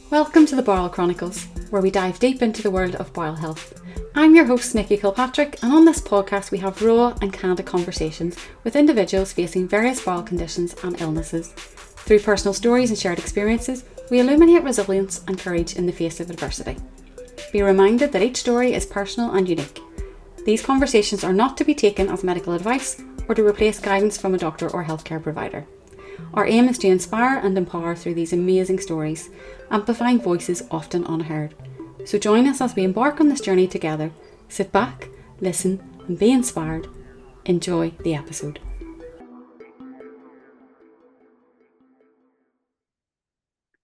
Welcome to the Bowel Chronicles, where we dive deep into the world of bowel health. I'm your host, Nikki Kilpatrick, and on this podcast we have raw and candid conversations with individuals facing various bowel conditions and illnesses. Through personal stories and shared experiences, we illuminate resilience and courage in the face of adversity. Be reminded that each story is personal and unique. These conversations are not to be taken as medical advice or to replace guidance from a doctor or healthcare provider. Our aim is to inspire and empower through these amazing stories, amplifying voices often unheard. So join us as we embark on this journey together. Sit back, listen, and be inspired. Enjoy the episode.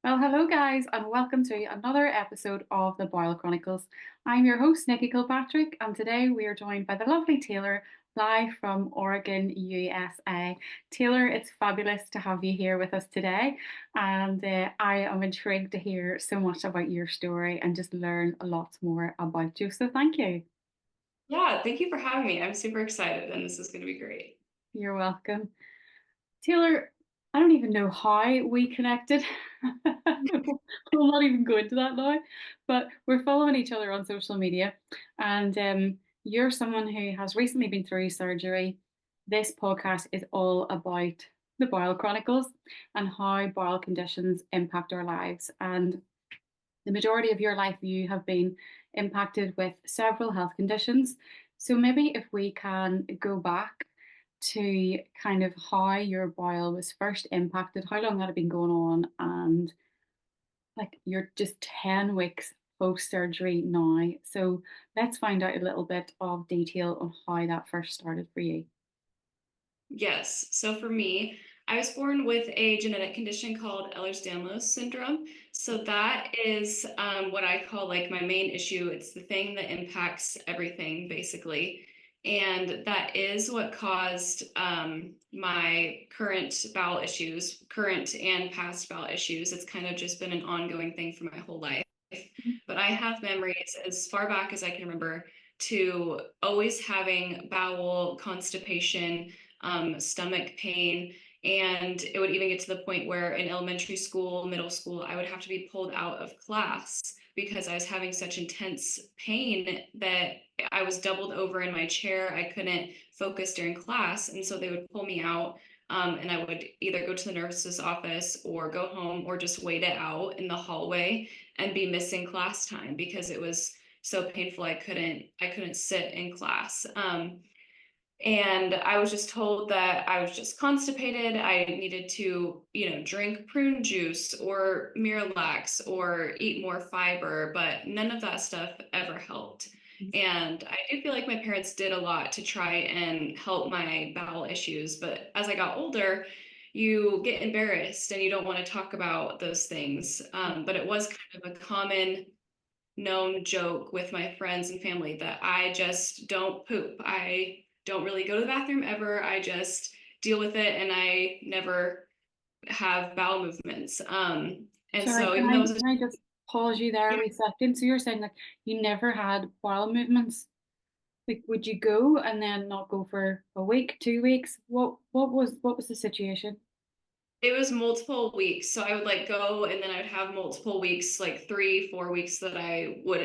Well, hello guys, and welcome to another episode of the Bowel Chronicles. I'm your host, Nikki Kilpatrick, and today we are joined by the lovely Tayler, live from Oregon, USA. Tayler, it's fabulous to have you here with us today, and I am intrigued to hear so much about your story and just learn a lot more about you. So thank you. Yeah, thank you for having me. I'm super excited and this is going to be great. You're welcome. Tayler, I don't even know how we connected. We'll not even go into that now, but we're following each other on social media, and you're someone who has recently been through surgery. This podcast is all about the bowel chronicles and how bowel conditions impact our lives. And the majority of your life, you have been impacted with several health conditions. So maybe if we can go back to kind of how your bowel was first impacted, how long that had been going on, and like you're just 10 weeks post surgery now. So let's find out a little bit of detail on how that first started for you. Yes, so for me, I was born with a genetic condition called Ehlers-Danlos Syndrome. So that is what I call like my main issue. It's the thing that impacts everything basically. And that is what caused my current bowel issues, current and past bowel issues. It's kind of just been an ongoing thing for my whole life. But I have memories as far back as I can remember to always having bowel constipation, stomach pain. And it would even get to the point where in elementary school, middle school, I would have to be pulled out of class because I was having such intense pain that I was doubled over in my chair. I couldn't focus during class. And so they would pull me out. And I would either go to the nurse's office or go home or just wait it out in the hallway and be missing class time because it was so painful I couldn't sit in class. And I was just told that I was just constipated. I needed to, drink prune juice or Miralax or eat more fiber, but none of that stuff ever helped. And I do feel like my parents did a lot to try and help my bowel issues. But as I got older, you get embarrassed and you don't want to talk about those things. But it was kind of a common known joke with my friends and family that I just don't poop. I don't really go to the bathroom ever. I just deal with it and I never have bowel movements. And Sorry, so can even though I it was can I just pause you there a yeah, wee second? So you're saying like you never had bowel movements? Like would you go and then not go for a week, 2 weeks? What was the situation? it was multiple weeks. So I would like go and then I would have multiple weeks, like 3, 4 weeks that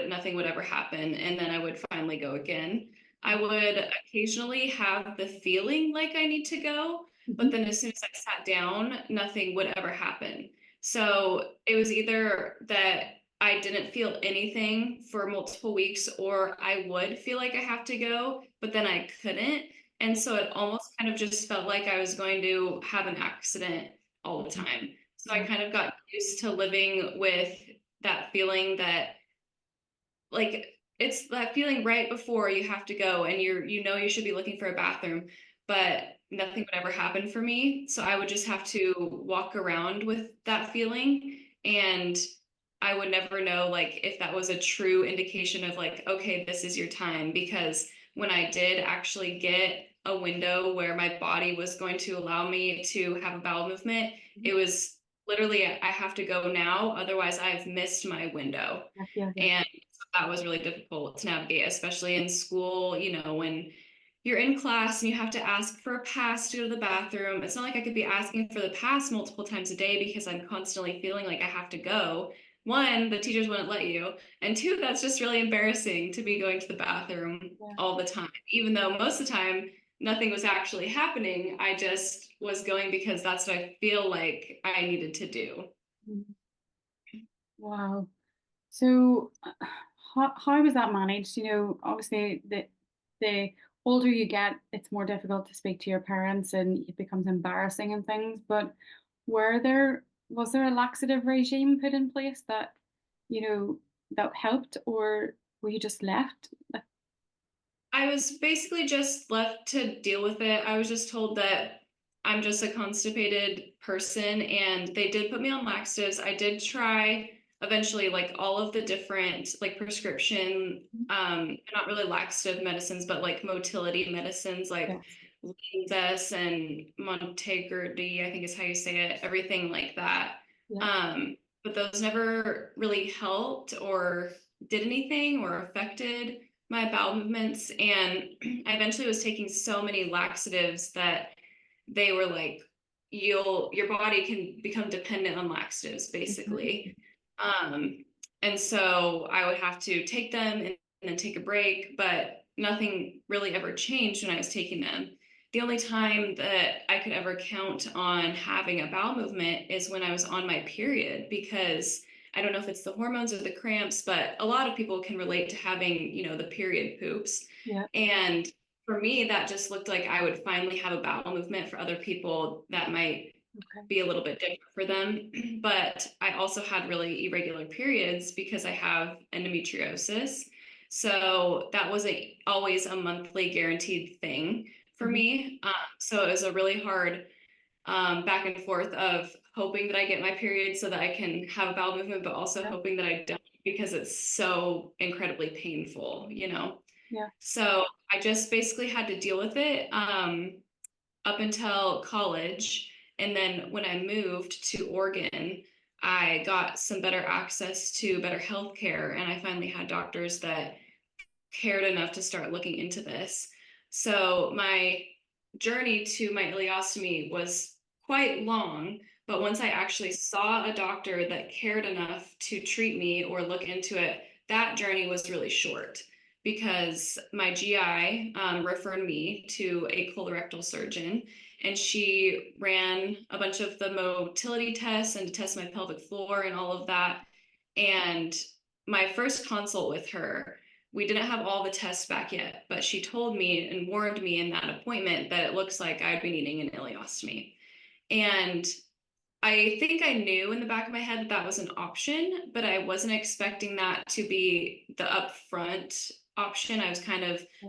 nothing would ever happen. And then I would finally go again. I would occasionally have the feeling like I need to go, but Mhm. then as soon as I sat down, nothing would ever happen. So it was either that I didn't feel anything for multiple weeks, or I would feel like I have to go, but then I couldn't. And so it almost kind of just felt like I was going to have an accident all the time. So I kind of got used to living with that feeling that like it's that feeling right before you have to go and you should be looking for a bathroom, but nothing would ever happen for me. So I would just have to walk around with that feeling and I would never know like if that was a true indication of like, okay, this is your time. Because when I did actually get a window where my body was going to allow me to have a bowel movement, it was literally, I have to go now, otherwise I've missed my window. Yeah, yeah, yeah. And that was really difficult to navigate, especially in school, when you're in class and you have to ask for a pass to go to the bathroom. It's not like I could be asking for the pass multiple times a day because I'm constantly feeling like I have to go. one, the teachers wouldn't let you, and two, that's just really embarrassing to be going to the bathroom Yeah. all the time, even though most of the time nothing was actually happening. I just was going because that's what I feel like I needed to do. Mhm. Wow. So, how was that managed? Obviously, the older you get, it's more difficult to speak to your parents, and it becomes embarrassing and things. But was there a laxative regime put in place that you know that helped, or were you just left? I was basically just left to deal with it. I was just told that I'm just a constipated person, and they did put me on laxatives. I did try eventually like all of the different like prescription, not really laxative medicines, but like motility medicines like Yes. Linzess and Montegrity, I think is how you say it, everything like that. Yeah. Um, but those never really helped or did anything or affected my bowel movements. And I eventually was taking so many laxatives that they were like, your body can become dependent on laxatives, Mhm. basically. Um, and so I would have to take them and then take a break, but nothing really ever changed when I was taking them. The only time that I could ever count on having a bowel movement is when I was on my period, because I don't know if it's the hormones or the cramps, but a lot of people can relate to having, the period poops. Yeah. And for me, that just looked like I would finally have a bowel movement. For other people, that might Okay. be a little bit different for them. But I also had really irregular periods because I have endometriosis. So that wasn't always a monthly guaranteed thing for Mhm. me. So it was a really hard back and forth of hoping that I get my period so that I can have a bowel movement, but also Yeah. hoping that I don't because it's so incredibly painful. Yeah. So I just basically had to deal with it up until college. And then when I moved to Oregon, I got some better access to better health care. And I finally had doctors that cared enough to start looking into this. So my journey to my ileostomy was quite long, but once I actually saw a doctor that cared enough to treat me or look into it, that journey was really short because my GI referred me to a colorectal surgeon, and she ran a bunch of the motility tests and to test my pelvic floor and all of that. And my first consult with her, we didn't have all the tests back yet, but she told me and warned me in that appointment that it looks like I'd be needing an ileostomy. And I think I knew in the back of my head that that was an option, but I wasn't expecting that to be the upfront option.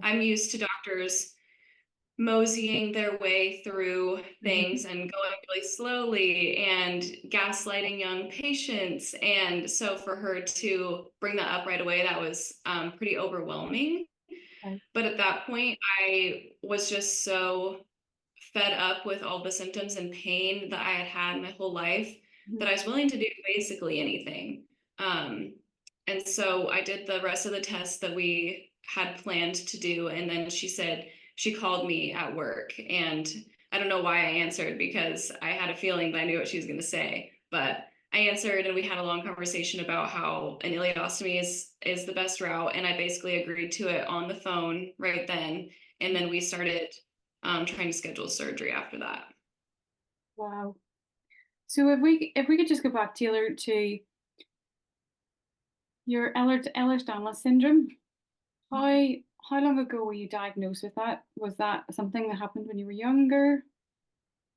I'm used to doctors moseying their way through Mhm. things and going really slowly and gaslighting young patients. And so for her to bring that up right away, that was pretty overwhelming. Okay. But at that point, I was just so fed up with all the symptoms and pain that I had had my whole life that Mhm. I was willing to do basically anything. Um, and so I did the rest of the tests that we had planned to do. And then she called me at work. And I don't know why I answered because I had a feeling that I knew what she was going to say. But I answered and we had a long conversation about how an ileostomy is the best route. And I basically agreed to it on the phone right then. And then we started trying to schedule surgery after that. Wow. So if we could just go back, Taylor, to your Ehlers-Danlos syndrome, how long ago were you diagnosed with that? Was that something that happened when you were younger?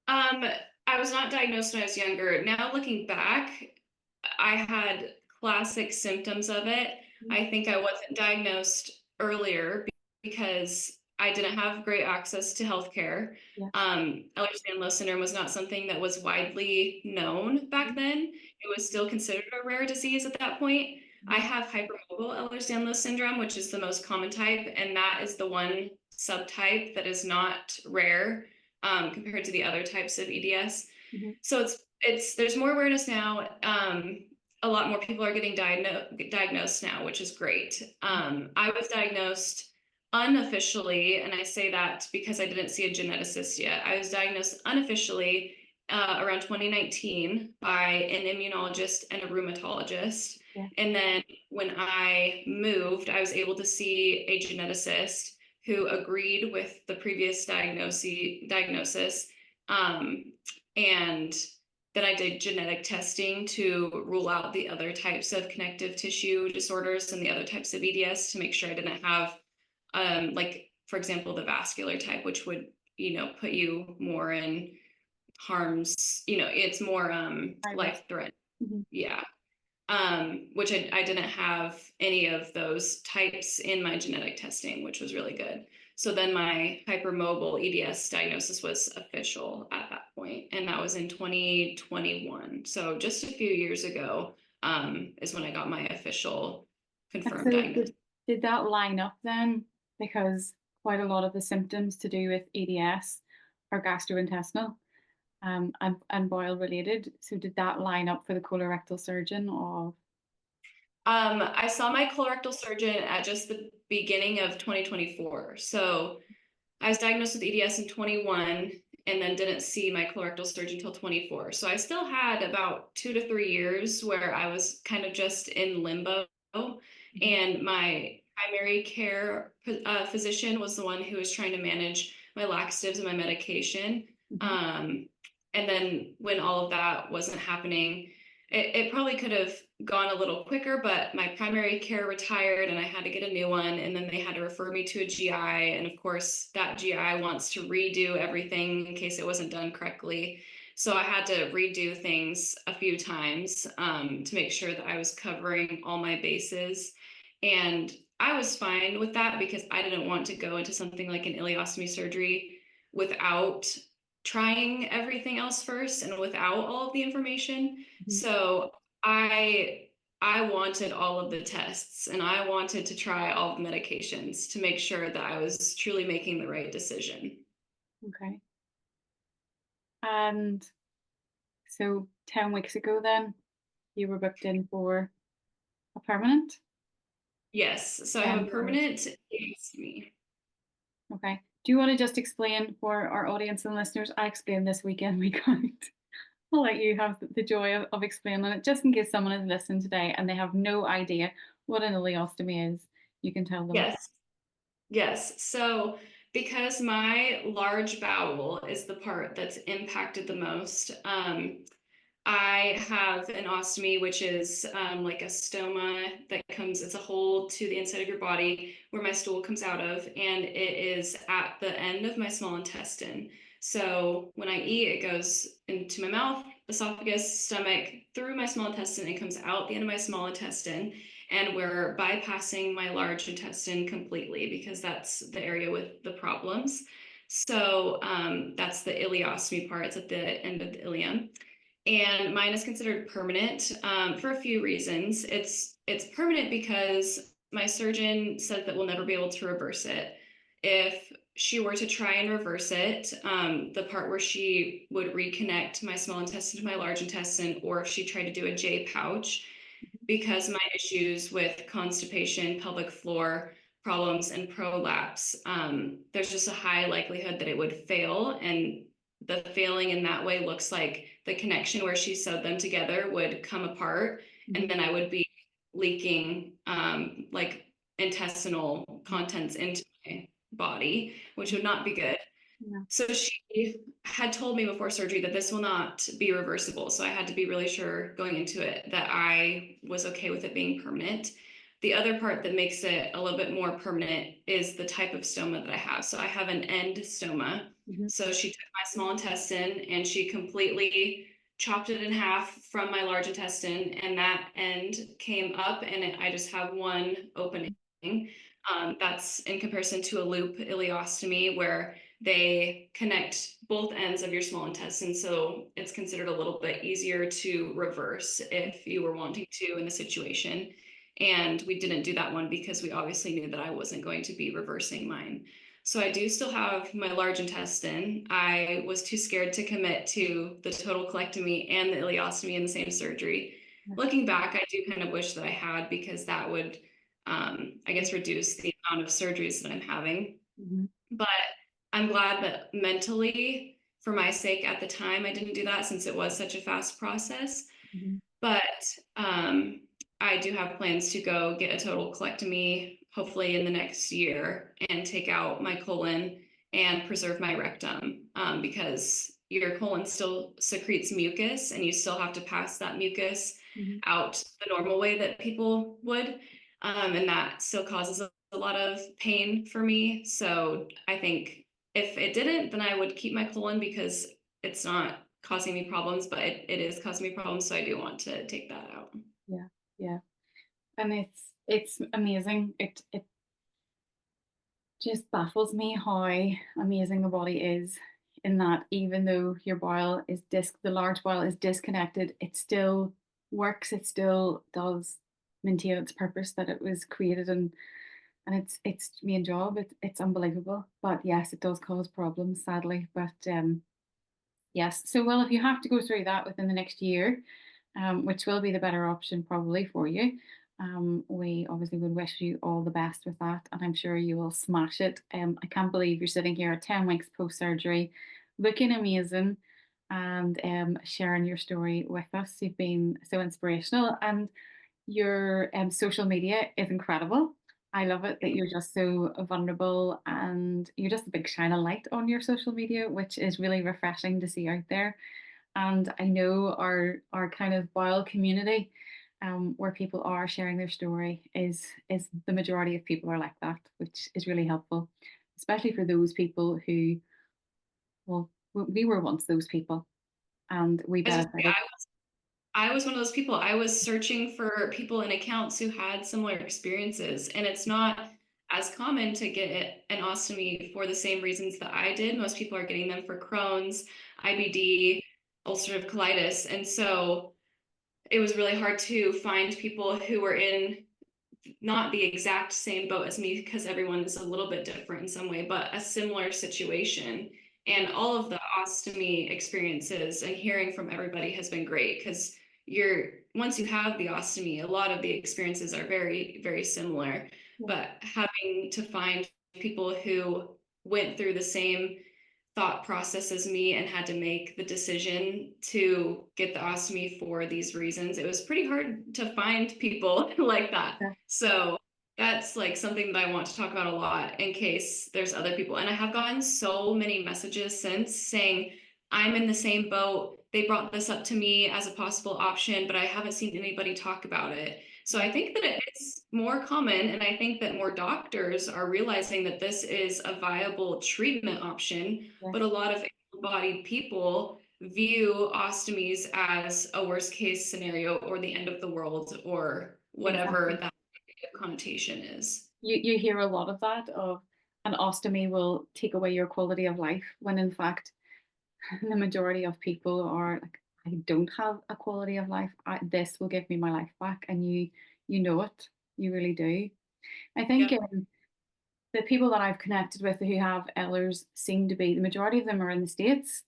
Um, I was not diagnosed when I was younger. Now looking back, I had classic symptoms of it. Mhm. I think I wasn't diagnosed earlier because I didn't have great access to healthcare. Yes. Ehlers-Danlos syndrome was not something that was widely known back Mhm. then. It was still considered a rare disease at that point. I Mhm. have hypermobile Ehlers-Danlos syndrome, which is the most common type, and that is the one subtype that is not rare compared to the other types of EDS. Mhm. So it's there's more awareness now. A lot more people are getting diagnosed now, which is great. Mhm. I was diagnosed unofficially, and I say that because I didn't see a geneticist yet. I was diagnosed unofficially around 2019 by an immunologist and a rheumatologist. Yeah. And then when I moved, I was able to see a geneticist who agreed with the previous diagnosis. Um, and then I did genetic testing to rule out the other types of connective tissue disorders and the other types of EDS to make sure I didn't have, like, for example, the vascular type, which would, put you more in harms, it's more High risk. life threat. Mhm. Yeah. Which I didn't have any of those types in my genetic testing, which was really good. So then my hypermobile EDS diagnosis was official at that point, and that was in 2021. So just a few years ago, is when I got my official And confirmed so diagnosis. did that line up then? Because quite a lot of the symptoms to do with EDS are gastrointestinal, and bowel related. So did that line up for the colorectal surgeon or? I saw my colorectal surgeon at just the beginning of 2024. So I was diagnosed with EDS in 21 and then didn't see my colorectal surgeon until 24. So I still had about 2 to 3 years where I was kind of just in limbo. Mhm. And my primary care physician was the one who was trying to manage my laxatives and my medication. Mhm. Um, and then when all of that wasn't happening, it probably could have gone a little quicker, but my primary care retired and I had to get a new one. And then they had to refer me to a GI. And of course, that GI wants to redo everything in case it wasn't done correctly. So I had to redo things a few times to make sure that I was covering all my bases. And I was fine with that because I didn't want to go into something like an ileostomy surgery without trying everything else first and without all of the information. Mhm. So I I wanted all of the tests and I wanted to try all the medications to make sure that I was truly making the right decision. Okay. And so 10 weeks ago then you were booked in for a permanent? Yes, so I have a And permanent ileostomy. okay. Do you want to just explain for our audience and listeners? I explained this weekend recount. I'll let you have the joy of explaining it, just in case someone is listening today and they have no idea what an ileostomy is. You can tell them. Yes, yes. So because my large bowel is the part that's impacted the most, I have an ostomy, which is like a stoma that comes, it's a hole to the inside of your body where my stool comes out of, and it is at the end of my small intestine. So when I eat, it goes into my mouth, esophagus, stomach, through my small intestine, and comes out the end of my small intestine. And we're bypassing my large intestine completely because that's the area with the problems. So that's the ileostomy part. It's at the end of the ileum, and mine is considered permanent for a few reasons. It's permanent because my surgeon said that we'll never be able to reverse it. If she were to try and reverse it, the part where she would reconnect my small intestine to my large intestine, or if she tried to do a J pouch, because my issues with constipation, pelvic floor problems, and prolapse, there's just a high likelihood that it would fail. And the failing in that way looks like the connection where she sewed them together would come apart. And Mhm. then I would be leaking like intestinal Mhm. contents into my body, which would not be good. Yeah. So she had told me before surgery that this will not be reversible. So I had to be really sure going into it that I was okay with it being permanent. The other part that makes it a little bit more permanent is the type of stoma that I have. So I have an end stoma. Mhm. So she took my small intestine and she completely chopped it in half from my large intestine, and that end came up, and I just have one opening. That's in comparison to a loop ileostomy where they connect both ends of your small intestine. So it's considered a little bit easier to reverse if you were wanting to in the situation. And we didn't do that one because we obviously knew that I wasn't going to be reversing mine. So I do still have my large intestine. I was too scared to commit to the total colectomy and the ileostomy in the same surgery. Yeah. Looking back, I do kind of wish that I had, because that would, I guess, reduce the amount of surgeries that I'm having. Mhm. But I'm glad that mentally for my sake at the time, I didn't do that since it was such a fast process. Mhm. But I do have plans to go get a total colectomy, hopefully in the next year, and take out my colon and preserve my rectum, because your colon still secretes mucus and you still have to pass that mucus Mhm. out the normal way that people would. And that still causes a lot of pain for me. So I think if it didn't, then I would keep my colon because it's not causing me problems, but it is causing me problems. So I do want to take that out. Yeah, yeah. And it's amazing. It just baffles me how amazing the body is in that even though your bile is the large bile is disconnected, it still works, it still does maintain its purpose that it was created and its main job. It's unbelievable. But yes, it does cause problems, sadly. But yes, so well, if you have to go through that within the next year, which will be the better option probably for you, we obviously would wish you all the best with that, and I'm sure you will smash it. I can't believe you're sitting here at 10 weeks post surgery, looking amazing, and sharing your story with us. You've been so inspirational, and your social media is incredible. I love it that you're just so vulnerable and you're just a big shine of light on your social media, which is really refreshing to see out there. And I know our kind of bile community, where people are sharing their story, is the majority of people are like that, which is really helpful, especially for those people who, well, we were once those people and we I was, just, benefited. I was one of those people. I was searching for people in accounts who had similar experiences, and it's not as common to get an ostomy for the same reasons that I did. Most people are getting them for Crohn's, IBD, ulcerative colitis, and so it was really hard to find people who were in not the exact same boat as me because everyone is a little bit different in some way, but a similar situation. And all of the ostomy experiences and hearing from everybody has been great because you're once you have the ostomy, a lot of the experiences are very, very similar. Yeah, But having to find people who went through the same thought process as me and had to make the decision to get the ostomy for these reasons, it was pretty hard to find people like that. yeah, So that's like something that I want to talk about a lot in case there's other people. And I have gotten so many messages since saying, I'm in the same boat. They brought this up to me as a possible option, but I haven't seen anybody talk about it. So yeah, I think that it's more common, and I think that more doctors are realizing that this is a viable treatment option, yes, but a lot of able-bodied people view ostomies as a worst case scenario or the end of the world or whatever exactly. that connotation is. You hear a lot of that of an ostomy will take away your quality of life when in fact the majority of people are like, I don't have a quality of life. This will give me my life back, and you know it. You really do. I think Yep. the people that I've connected with who have Ehlers seem to be the majority of them are in the States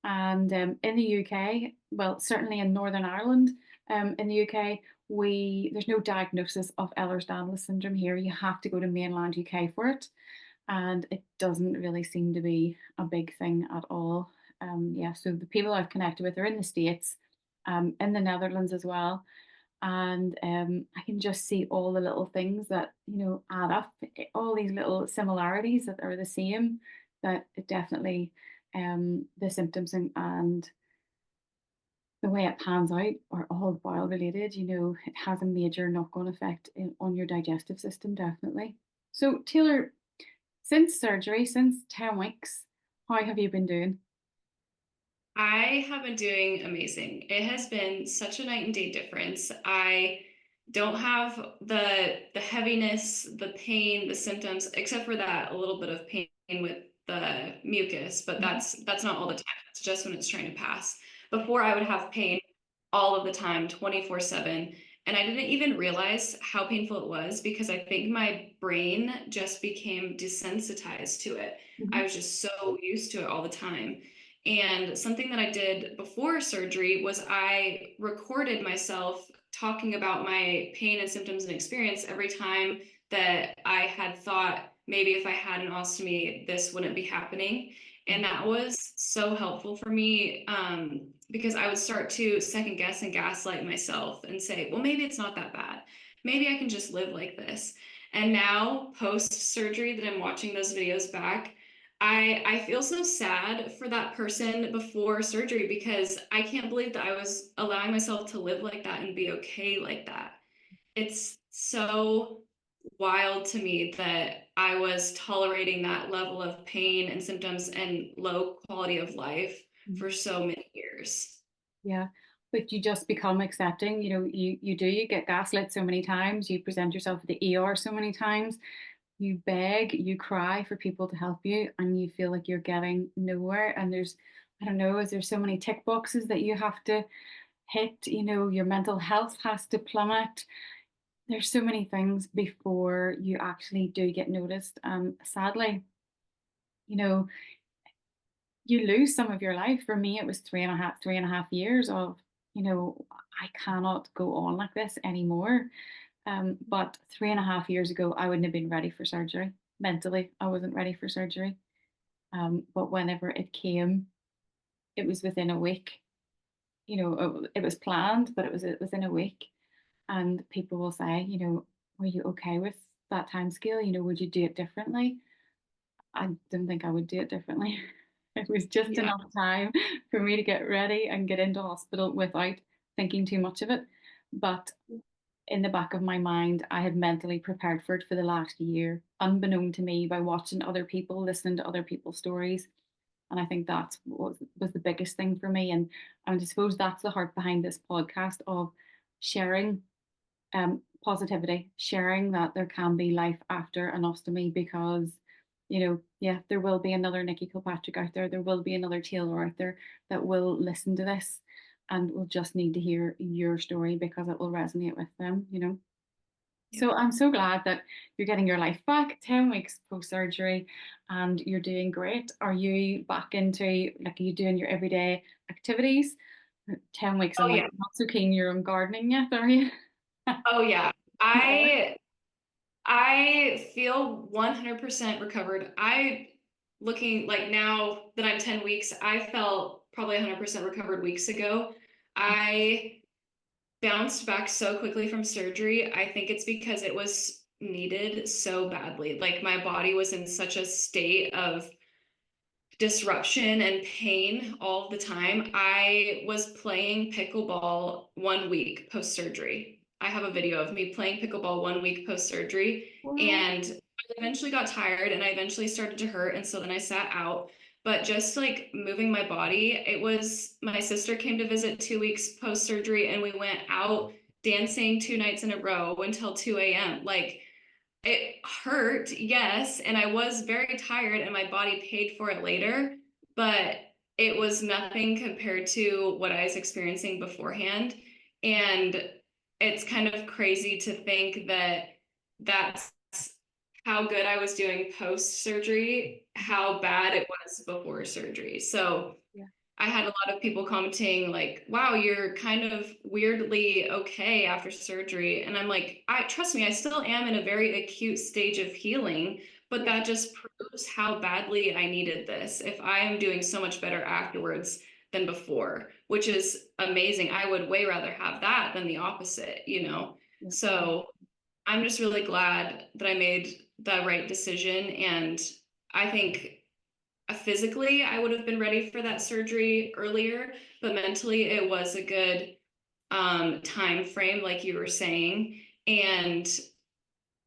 and in the UK. Well, certainly in Northern Ireland, in the UK, we there's no diagnosis of Ehlers-Danlos syndrome here. You have to go to mainland UK for it, and it doesn't really seem to be a big thing at all. Yeah, so the people I've connected with are in the States, in the Netherlands as well, and I can just see all the little things that add up, all these little similarities that are the same. That it definitely the symptoms and the way it pans out are all bile related. It has a major knock-on effect on your digestive system, definitely. So, Taylor, since surgery, since 10 weeks, how have you been doing? I have been doing amazing. It has been such a night and day difference. I don't have the heaviness, the pain, the symptoms, except for that a little bit of pain with the mucus, but Mhm. that's not all the time. It's just when it's trying to pass. Before I would have pain all of the time, 24/7, and I didn't even realize how painful it was because I think my brain just became desensitized to it. Mhm. I was just so used to it all the time. And something that I did before surgery was I recorded myself talking about my pain and symptoms and experience every time that I had thought maybe if I had an ostomy, this wouldn't be happening. And that was so helpful for me, because I would start to second guess and gaslight myself and say, well, maybe it's not that bad. Maybe I can just live like this. And now, post surgery, that I'm watching those videos back, I feel so sad for that person before surgery because I can't believe that I was allowing myself to live like that and be okay like that. It's so wild to me that I was tolerating that level of pain and symptoms and low quality of life Mhm. for so many years. Yeah. But you just become accepting, you get gaslit so many times, you present yourself at the ER so many times, you beg, you cry for people to help you, and you feel like you're getting nowhere. And I don't know, is there so many tick boxes that you have to hit? Your mental health has to plummet. There's so many things before you actually do get noticed. Sadly, you know, you lose some of your life. For me, it was 3.5 years of, I cannot go on like this anymore. But 3.5 years ago, I wouldn't have been ready for surgery. Mentally, I wasn't ready for surgery. But whenever it came, it was within a week. It was planned, but it was within a week. And people will say, were you okay with that time scale? Would you do it differently? I don't think I would do it differently. It was just Yeah. enough time for me to get ready and get into hospital without thinking too much of it. But in the back of my mind, I had mentally prepared for it for the last year, unbeknown to me, by watching other people, listening to other people's stories. And I think that was the biggest thing for me. And I suppose that's the heart behind this podcast of sharing positivity, sharing that there can be life after an ostomy, because, yeah, there will be another Nikki Kilpatrick out there. There will be another Taylor out there that will listen to this and will just need to hear your story because it will resonate with them. Yeah. So I'm so glad that you're getting your life back 10 weeks post surgery and you're doing great. Are you back into, like, are you doing your everyday activities? 10 weeks, I'm Oh like, yeah. not so keen you're on gardening yet, are you? Oh yeah. Yeah. I feel 100% recovered. Looking like now that I'm 10 weeks, I felt probably 100% recovered weeks ago. I bounced back so quickly from surgery. I think it's because it was needed so badly. Like my body was in such a state of disruption and pain all the time. I was playing pickleball 1 week post surgery. I have a video of me playing pickleball 1 week post surgery, What? and I eventually got tired and I eventually started to hurt. And so then I sat out. But just like moving my body, it was my sister came to visit 2 weeks post surgery and we went out dancing 2 nights in a row until 2 a.m. Like it hurt, yes, and I was very tired and my body paid for it later, but it was nothing compared to what I was experiencing beforehand. And it's kind of crazy to think that that's how good I was doing post surgery, how bad it was before surgery. So Yeah. I had a lot of people commenting like, wow, you're kind of weirdly okay after surgery. And I'm like, I trust me, I still am in a very acute stage of healing, but Yeah. that just proves how badly I needed this. If I am doing so much better afterwards than before, which is amazing. I would way rather have that than the opposite. Yeah. So I'm just really glad that I made the right decision. And I think physically I would have been ready for that surgery earlier, but mentally it was a good time frame, like you were saying. And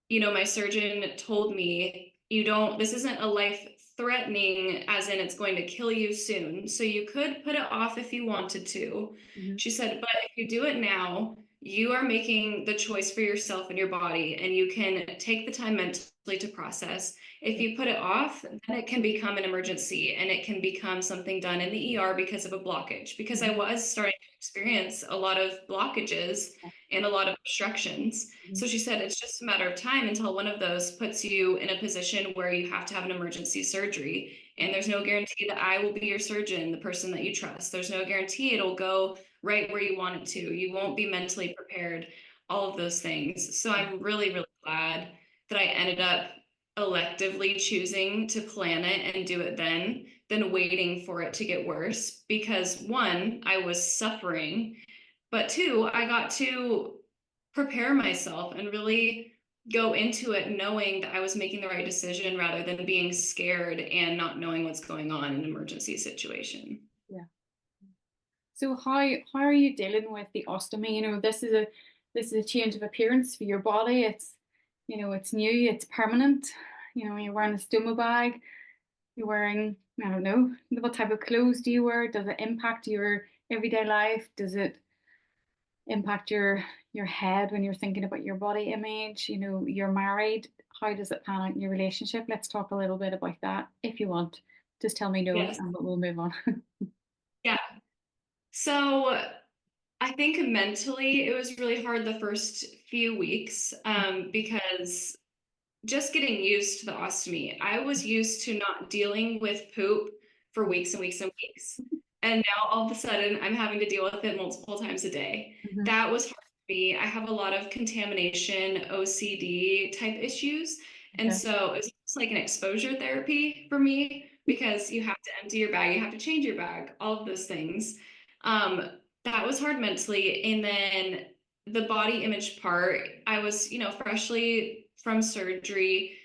my surgeon told me, this isn't a life threatening, as in it's going to kill you soon. So you could put it off if you wanted to. Mhm. She said, but if you do it now, you are making the choice for yourself and your body, and you can take the time mentally to process. If Yeah. you put it off, then it can become an emergency and it can become something done in the ER because of a blockage. Because I Mhm. was starting to experience a lot of blockages and a lot of obstructions. Mhm. So she said it's just a matter of time until one of those puts you in a position where you have to have an emergency surgery. And there's no guarantee that I will be your surgeon, the person that you trust. There's no guarantee it'll go right where you want it to. You won't be mentally prepared, all of those things. So I'm really, really glad that I ended up electively choosing to plan it and do it then than waiting for it to get worse. Because one, I was suffering, but two, I got to prepare myself and really go into it knowing that I was making the right decision rather than being scared and not knowing what's going on in an emergency situation. Yeah. So how are you dealing with the ostomy? This is a change of appearance for your body. It's new, it's permanent. You're wearing a stoma bag, you're wearing, I don't know, what type of clothes do you wear? Does it impact your everyday life? Does it impact your head when you're thinking about your body image? You're married. How does it pan out in your relationship? Let's talk a little bit about that if you want. Just tell me no Yes. and we'll move on. Yeah. So I think mentally it was really hard the first few weeks because just getting used to the ostomy. I was used to not dealing with poop for weeks and weeks and weeks. And now all of a sudden I'm having to deal with it multiple times a day. Mhm. That was hard for me. I have a lot of contamination, OCD type issues. And Okay. so it's like an exposure therapy for me because you have to empty your bag, you have to change your bag, all of those things. Um, that was hard mentally. And then the body image part, I was, freshly from surgery,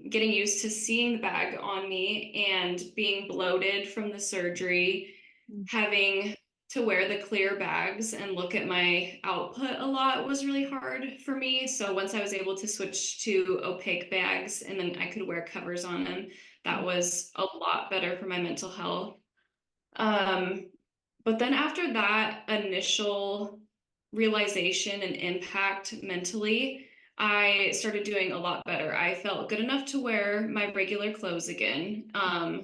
getting used to seeing the bag on me and being bloated from the surgery, Mm. having to wear the clear bags and look at my output a lot was really hard for me. So once I was able to switch to opaque bags and then I could wear covers on them, that was a lot better for my mental health. Um, but then after that initial realization and impact mentally, I started doing a lot better. I felt good enough to wear my regular clothes again. I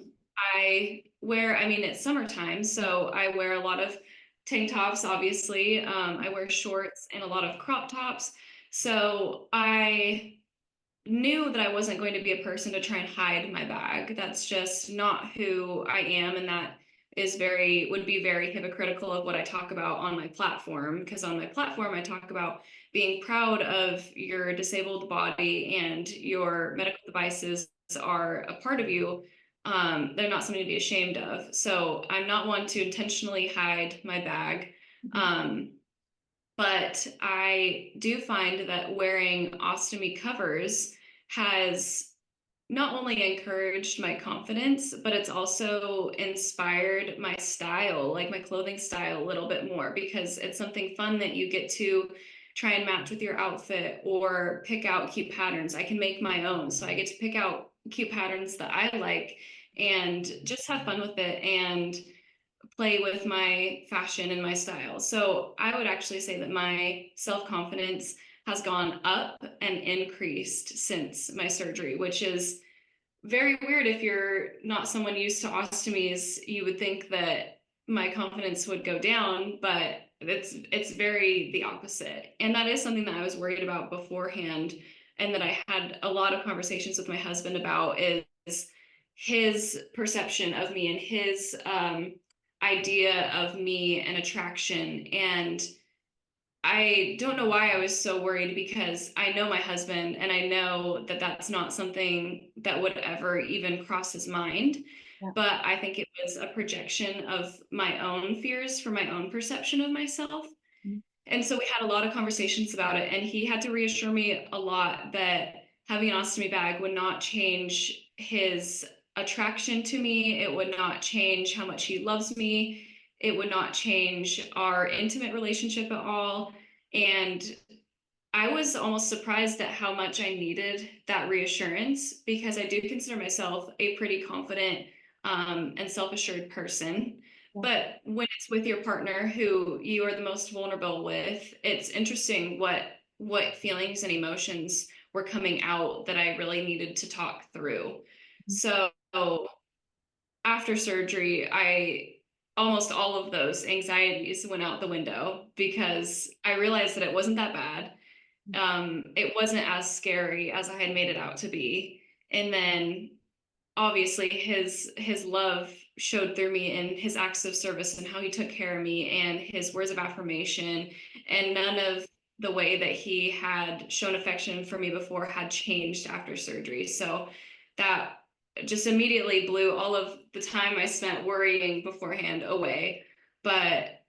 mean, it's summertime, so I wear a lot of tank tops, obviously. I wear shorts and a lot of crop tops. So I knew that I wasn't going to be a person to try and hide my bag. That's just not who I am, and that would be very hypocritical of what I talk about on my platform. Because on my platform, I talk about being proud of your disabled body and your medical devices are a part of you. They're not something to be ashamed of. So I'm not one to intentionally hide my bag. Mhm. Um, but I do find that wearing ostomy covers has not only encouraged my confidence, but it's also inspired my style, like my clothing style, a little bit more because it's something fun that you get to try and match with your outfit or pick out cute patterns. I can make my own. So I get to pick out cute patterns that I like and just have fun with it and play with my fashion and my style. So I would actually say that my self-confidence has gone up and increased since my surgery, which is very weird. If you're not someone used to ostomies, you would think that my confidence would go down, but it's very the opposite. And that is something that I was worried about beforehand and that I had a lot of conversations with my husband about is his perception of me and his idea of me and attraction. And I don't know why I was so worried because I know my husband and I know that that's not something that would ever even cross his mind. Yeah. But I think it was a projection of my own fears for my own perception of myself. Mhm. And so we had a lot of conversations about it, and he had to reassure me a lot that having an ostomy bag would not change his attraction to me. It would not change how much he loves me. It would not change our intimate relationship at all. And I was almost surprised at how much I needed that reassurance because I do consider myself a pretty confident and self-assured person. Yeah. But when it's with your partner who you are the most vulnerable with, it's interesting what feelings and emotions were coming out that I really needed to talk through. Mhm. So after surgery, I almost all of those anxieties went out the window because I realized that it wasn't that bad. It wasn't as scary as I had made it out to be. And then obviously his love showed through me in his acts of service and how he took care of me and his words of affirmation. And none of the way that he had shown affection for me before had changed after surgery. So that just immediately blew all of the time I spent worrying beforehand away. But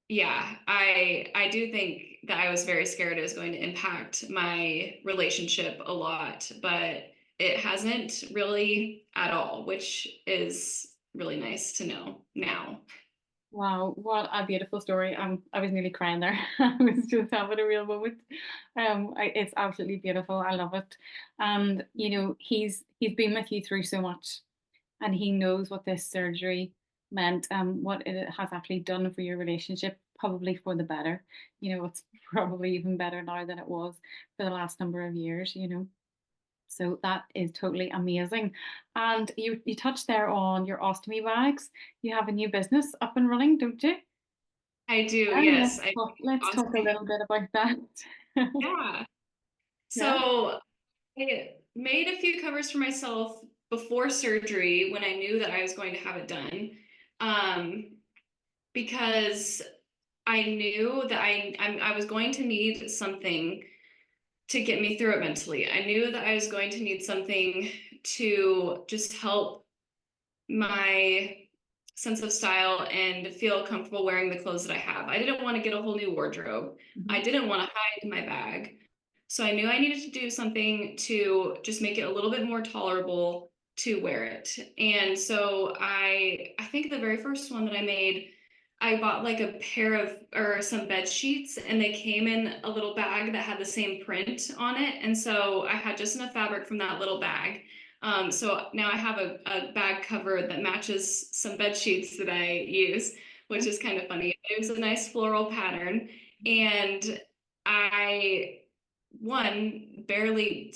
yeah, I do think that I was very scared it was going to impact my relationship a lot, but it hasn't really at all, which is really nice to know now. Wow, what a beautiful story. I was nearly crying there. I was just having a real moment. It's absolutely beautiful. I love it. And he's been with you through so much, and he knows what this surgery meant, what it has actually done for your relationship, probably for the better. It's probably even better now than it was for the last number of years. So that is totally amazing. And you touched there on your ostomy bags. You have a new business up and running, don't you? I do, And yes. I let's talk a awesome. little bit about that. Yeah. Yeah. So I made a few covers for myself before surgery when I knew that I was going to have it done. Um, because I knew that I was going to need something to get me through it mentally. I knew that I was going to need something to just help my sense of style and feel comfortable wearing the clothes that I have. I didn't want to get a whole new wardrobe. I Mhm. didn't want to hide my bag. So I knew I needed to do something to just make it a little bit more tolerable to wear it. And so I think the very first one that I made, I bought like a pair of or some bed sheets and they came in a little bag that had the same print on it. And so I had just enough fabric from that little bag. So now I have a bag cover that matches some bed sheets that I use, which is kind of funny. It was a nice floral pattern. And I one barely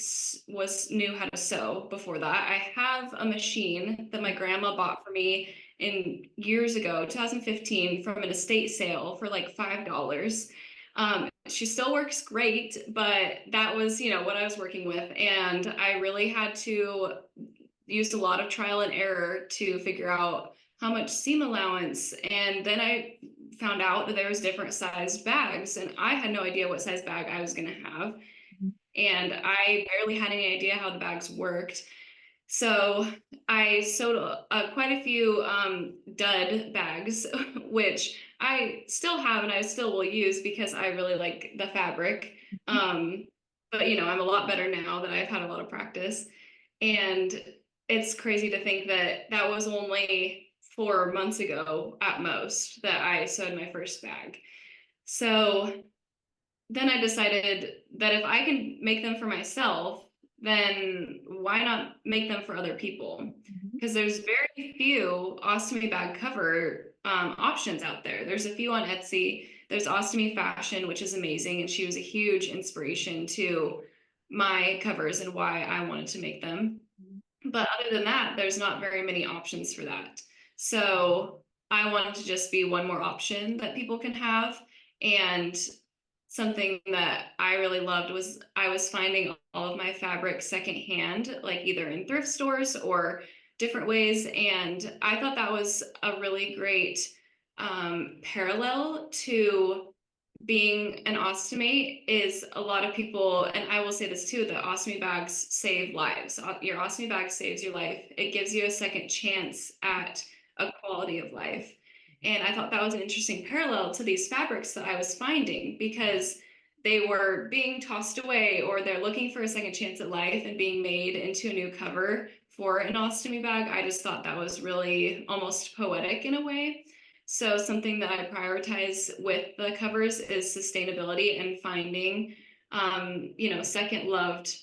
was knew how to sew before that. I have a machine that my grandma bought for me in years ago, 2015, from an estate sale for like $5. She still works great, but that was, what I was working with. And I really had to use a lot of trial and error to figure out how much seam allowance. And then I found out that there was different sized bags, and I had no idea what size bag I was going to have. And I barely had any idea how the bags worked. So I sewed quite a few dud bags, which I still have and I still will use because I really like the fabric. But I'm a lot better now that I've had a lot of practice. And it's crazy to think that that was only 4 months ago at most that I sewed my first bag. So then I decided that if I can make them for myself, then why not make them for other people? Mhm. Because there's very few ostomy bag cover options out there. There's a few on Etsy. There's Ostomy Fashion, which is amazing, and she was a huge inspiration to my covers and why I wanted to make them. But other than that, there's not very many options for that. So I wanted to just be one more option that people can have. And something that I really loved was I was finding all of my fabric secondhand, like either in thrift stores or different ways. And I thought that was a really great parallel to being an ostomy is a lot of people, and I will say this too, that ostomy bags save lives. Your ostomy bag saves your life. It gives you a second chance at a quality of life. And I thought that was an interesting parallel to these fabrics that I was finding because they were being tossed away or they're looking for a second chance at life and being made into a new cover for an ostomy bag. I just thought that was really almost poetic in a way. So something that I prioritize with the covers is sustainability and finding, second loved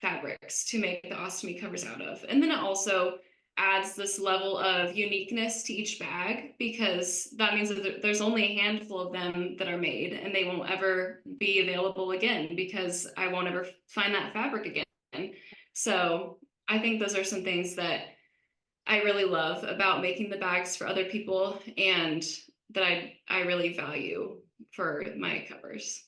fabrics to make the ostomy covers out of. And then it also adds this level of uniqueness to each bag because that means that there's only a handful of them that are made and they won't ever be available again because I won't ever find that fabric again. So I think those are some things that I really love about making the bags for other people and that I really value for my covers.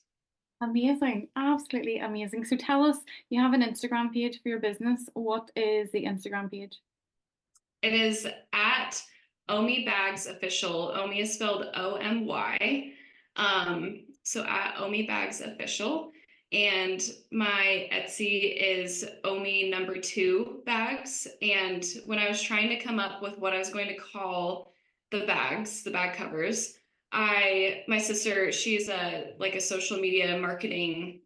Amazing, absolutely amazing. So tell us, you have an Instagram page for your business. What is the Instagram page? It is at Omi Bags Official. Omi is spelled Omy. so at Omi Bags Official. And my Etsy is Omi number two bags. And when I was trying to come up with what I was going to call the bags, the bag covers, my sister, she's a social media marketing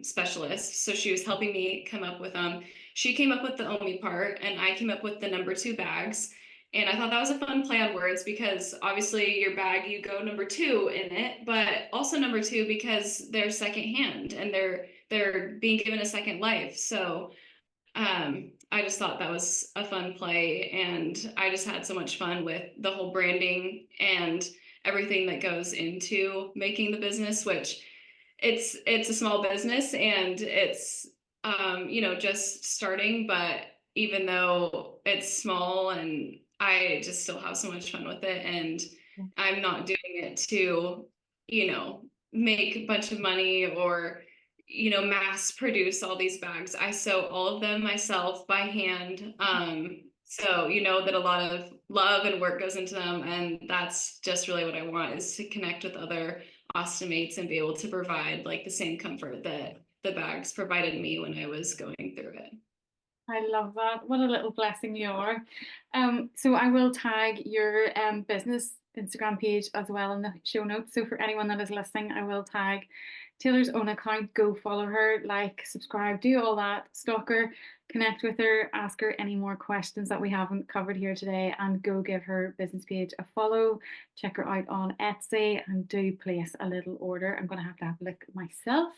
specialist. So she was helping me come up with them. She came up with the Omi part, and I came up with the number two bags. And I thought that was a fun play on words because obviously your bag, you go number two in it, but also number two because they're secondhand and they're being given a second life. So I just thought that was a fun play, and I just had so much fun with the whole branding and everything that goes into making the business, which it's a small business and it's just starting, but even though it's small and I just still have so much fun with it, and I'm not doing it to, make a bunch of money or mass produce all these bags. I sew all of them myself by hand. So you know that a lot of love and work goes into them, and that's just really what I want, is to connect with other ostomates and be able to provide like the same comfort that the bags provided me when I was going through it. I love that. What a little blessing you are. So I will tag your business Instagram page as well in the show notes. So for anyone that is listening, I will tag Taylor's own account. Go follow her, like, subscribe, do all that. Stalk her, connect with her, ask her any more questions that we haven't covered here today, and go give her business page a follow. Check her out on Etsy and do place a little order. I'm going to have a look myself.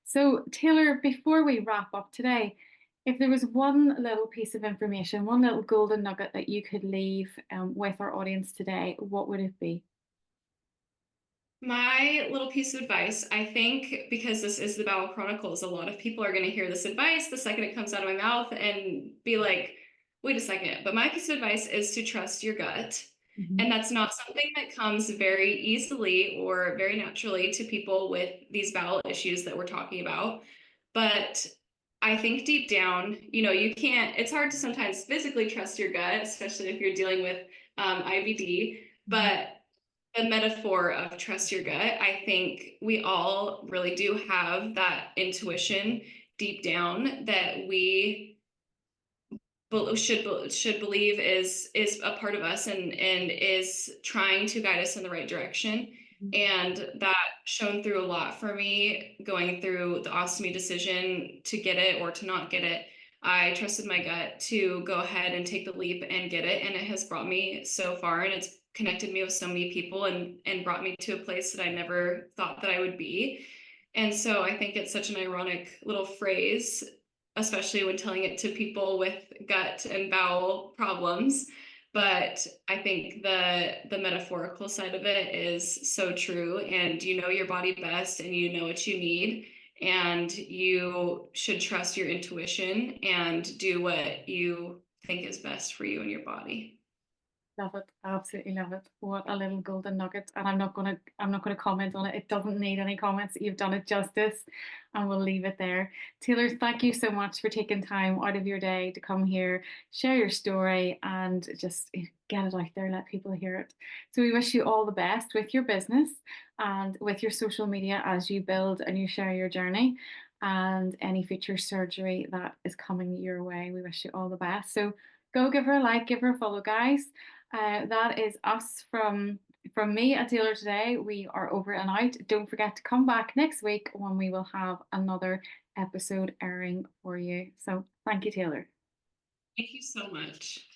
So Taylor, before we wrap up today, if there was one little piece of information, one little golden nugget that you could leave with our audience today, what would it be? My little piece of advice, I think, because this is the Bowel Chronicles, a lot of people are going to hear this advice the second it comes out of my mouth and be like, wait a second. But my piece of advice is to trust your gut. Mhm. And that's not something that comes very easily or very naturally to people with these bowel issues that we're talking about. But I think deep down, you can't, it's hard to sometimes physically trust your gut, especially if you're dealing with IBD. Mhm. But the metaphor of trust your gut, I think we all really do have that intuition deep down that we should believe is a part of us and is trying to guide us in the right direction. And that shone through a lot for me going through the ostomy decision to get it or to not get it. I trusted my gut to go ahead and take the leap and get it, and it has brought me so far, and it's connected me with so many people and brought me to a place that I never thought that I would be. And so I think it's such an ironic little phrase, especially when telling it to people with gut and bowel problems. But I think the metaphorical side of it is so true, and you know your body best and you know what you need, and you should trust your intuition and do what you think is best for you and your body. Love it. Absolutely love it. What a little golden nugget. And I'm not gonna comment on it. It doesn't need any comments. You've done it justice. And we'll leave it there. Taylor, thank you so much for taking time out of your day to come here, share your story, and just get it out there, let people hear it. So we wish you all the best with your business and with your social media as you build and you share your journey and any future surgery that is coming your way. We wish you all the best. So go give her a like, give her a follow, guys. That is us from me and Taylor today. We are over and out. Don't forget to come back next week when we will have another episode airing for you. So thank you, Taylor. Thank you so much.